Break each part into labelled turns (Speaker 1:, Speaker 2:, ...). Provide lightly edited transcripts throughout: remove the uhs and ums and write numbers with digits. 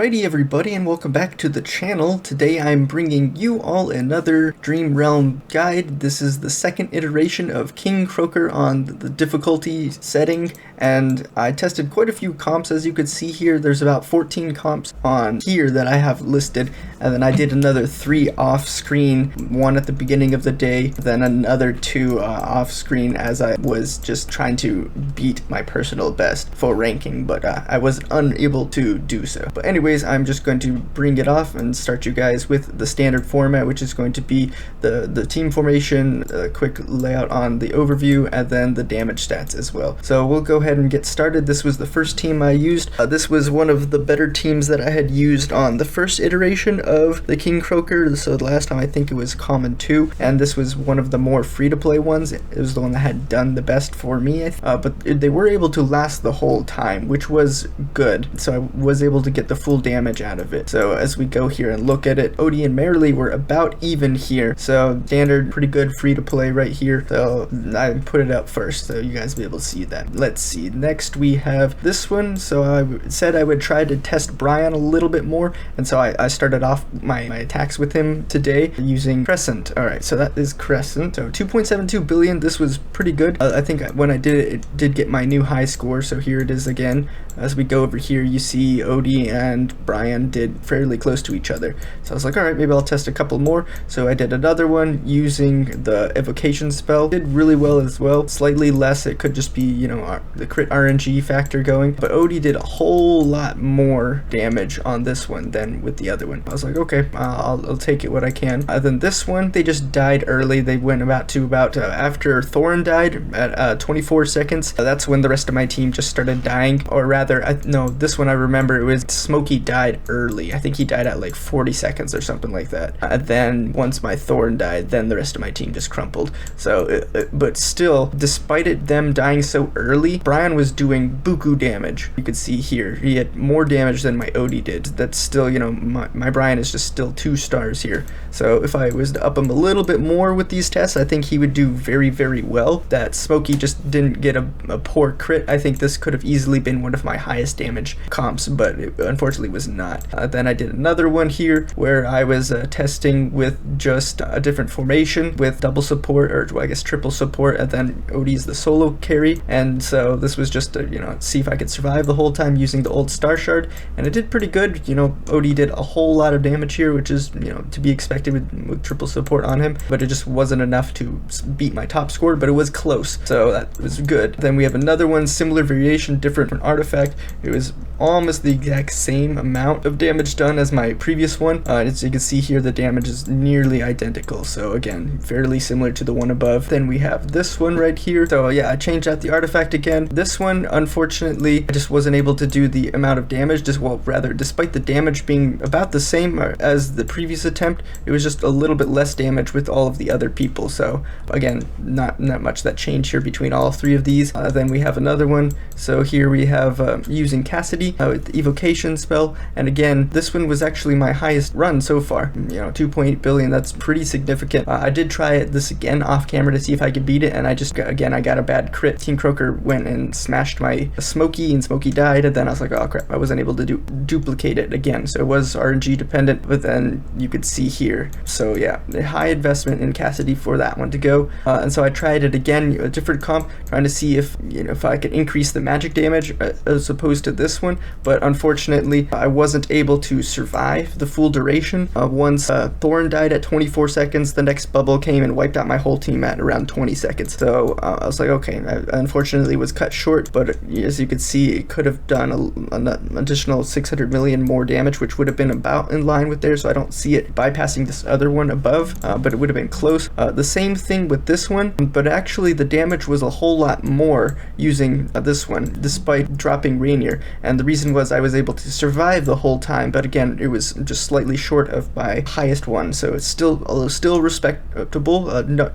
Speaker 1: Alrighty everybody, and welcome back to the channel. Today I'm bringing you all another Dream Realm guide. This is the second iteration of King Croaker on the difficulty setting, and I tested quite a few comps. As you can see here, there's about 14 comps on here that I have listed, and then I did another 3 off-screen, one at the beginning of the day, then another 2 off-screen as I was just trying to beat my personal best for ranking, but I was unable to do so. But anyways, I'm just going to bring it off and start you guys with the standard format, which is going to be the team formation, a quick layout on the overview, and then the damage stats as well. So we'll go ahead and get started. This was the first team I used. This was one of the better teams that I had used on the first iteration of the King Croaker. So the last time I think it was Common 2, and this was one of the more free-to-play ones. It was the one that had done the best for me, but they were able to last the whole time, which was good. So I was able to get the full damage out of it. So as we go here and look at it, Odie and Marilee were about even here. So standard, pretty good free to play right here. So I put it up first so you guys will be able to see that. Let's see. Next we have this one. So I said I would try to test Bryon a little bit more, and so I started off my attacks with him today using Crescent. Alright, so that is Crescent. So 2.72 billion. This was pretty good. I think when I did it, it did get my new high score. So here it is again. As we go over here, you see Odie and Bryon did fairly close to each other. So I was like, alright, maybe I'll test a couple more. So I did another one using the Evocation spell. Did really well as well. Slightly less. It could just be, you know, the crit RNG factor going. But Odie did a whole lot more damage on this one than with the other one. I was like, okay, I'll take it what I can. Then this one, they just died early. They went about after Thoran died at 24 seconds. That's when the rest of my team just started dying, or rather, no, this one I remember, it was Smokey died early. I think he died at like 40 seconds or something like that. And then once my Thoran died, then the rest of my team just crumpled. So, but still, despite them dying so early, Bryon was doing buku damage. You could see here, he had more damage than my Odie did. That's still, you know, my Bryon is just still 2 stars here. So if I was to up him a little bit more with these tests, I think he would do very, very well. That Smokey just didn't get a poor crit. I think this could have easily been one of my highest damage comps, but it unfortunately was not. Then I did another one here where I was testing with just a different formation with double support, or well, I guess triple support, and then Odie's the solo carry. And so this was just you know, see if I could survive the whole time using the old Starshard, and it did pretty good. You know, Odie did a whole lot of damage here, which is, you know, to be expected with triple support on him, but it just wasn't enough to beat my top score, but it was close, so that was good. Then we have another one, similar variation, different artifact. It was almost the exact same amount of damage done as my previous one. As you can see here, the damage is nearly identical, so again, fairly similar to the one above. Then we have this one right here. So yeah, I changed out the artifact again. This one, unfortunately, I just wasn't able to do the amount of damage, despite the damage being about the same as the previous attempt, it was just a little bit less damage with all of the other people. So again, not much that changed here between all 3 of these. Then we have another one. So here we have using Cassadee with the Evocation spell, and again, this one was actually my highest run so far. You know, 2.8 billion, that's pretty significant. I did try this again off camera to see if I could beat it, and I got a bad crit. Team Croaker went and smashed my Smokey, and Smokey died, and then I was like, oh crap, I wasn't able to duplicate it again. So it was RNG dependent, but then you could see here. So yeah, a high investment in Cassadee for that one to go. And so I tried it again, a different comp, trying to see if, you know, if I could increase the magic damage as opposed to this one, but unfortunately I wasn't able to survive the full duration. Once Thoran died at 24 seconds, the next bubble came and wiped out my whole team at around 20 seconds. So I was like, okay, I unfortunately was cut short, but as you can see, it could have done an additional 600 million more damage, which would have been about in line with there, so I don't see it bypassing this other one above, but it would have been close. The same thing with this one, but actually the damage was a whole lot more using this one, despite dropping Reinier, and the reason was I was able to survive the whole time, but again, it was just slightly short of my highest one, so it's still respectable.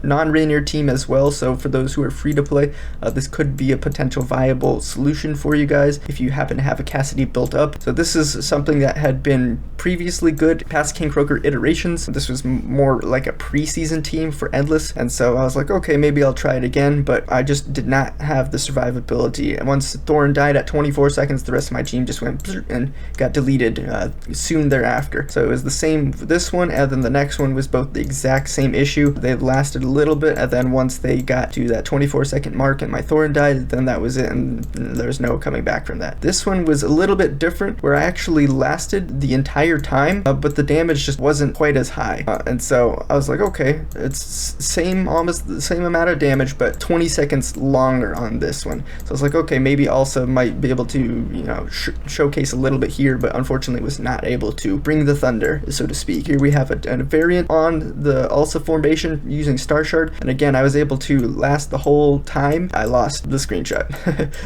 Speaker 1: Non-Reinier team as well, so for those who are free to play, this could be a potential viable solution for you guys if you happen to have a Cassadee built up. So this is something that had been previously good past King Croaker iterations. This was more like a preseason team for Endless, and so I was like, okay, maybe I'll try it again, but I just did not have the survivability. And once Thoran died at 24 seconds, the rest of my my team just went and got deleted soon thereafter. So it was the same for this one, and then the next one was both the exact same issue. They lasted a little bit, and then once they got to that 24-second mark and my Thoran died, then that was it, and there's no coming back from that. This one was a little bit different, where I actually lasted the entire time, but the damage just wasn't quite as high, and so I was like, okay, it's almost the same amount of damage, but 20 seconds longer on this one. So I was like, okay, maybe Alsa might be able to, you know, showcase a little bit here, but unfortunately was not able to bring the thunder, so to speak. Here we have a variant on the Alsa formation using Starshard, and again, I was able to last the whole time. I lost the screenshot.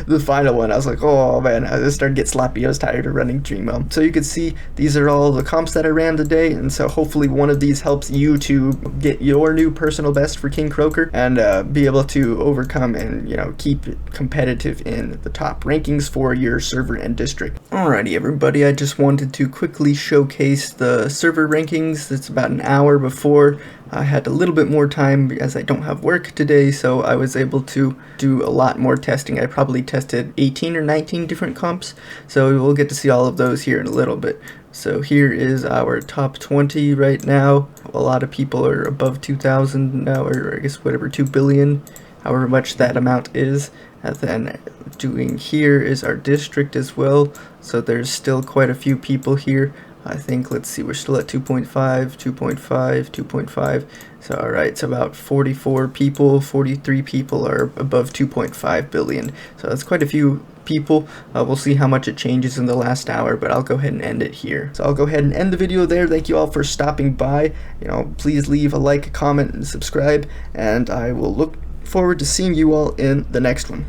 Speaker 1: The final one, I was like, oh man, I just started to get sloppy. I was tired of running Dream Realm. So you can see these are all the comps that I ran today, and so hopefully one of these helps you to get your new personal best for King Croaker and be able to overcome and, you know, keep it competitive in the top rankings for your server and district. Alrighty everybody, I just wanted to quickly showcase the server rankings. It's about an hour before. I had a little bit more time because I don't have work today, so I was able to do a lot more testing. I probably tested 18 or 19 different comps, so we'll get to see all of those here in a little bit. So here is our top 20 right now. A lot of people are above 2,000 now, or I guess whatever, 2 billion, however much that amount is. And then doing here is our district as well, so there's still quite a few people here. I think, let's see, we're still at 2.5, 2.5, 2.5. So, alright, it's about 44 people, 43 people are above 2.5 billion. So that's quite a few people. We'll see how much it changes in the last hour, but I'll go ahead and end it here. So I'll go ahead and end the video there. Thank you all for stopping by. You know, please leave a like, comment, and subscribe, and I will look forward to seeing you all in the next one.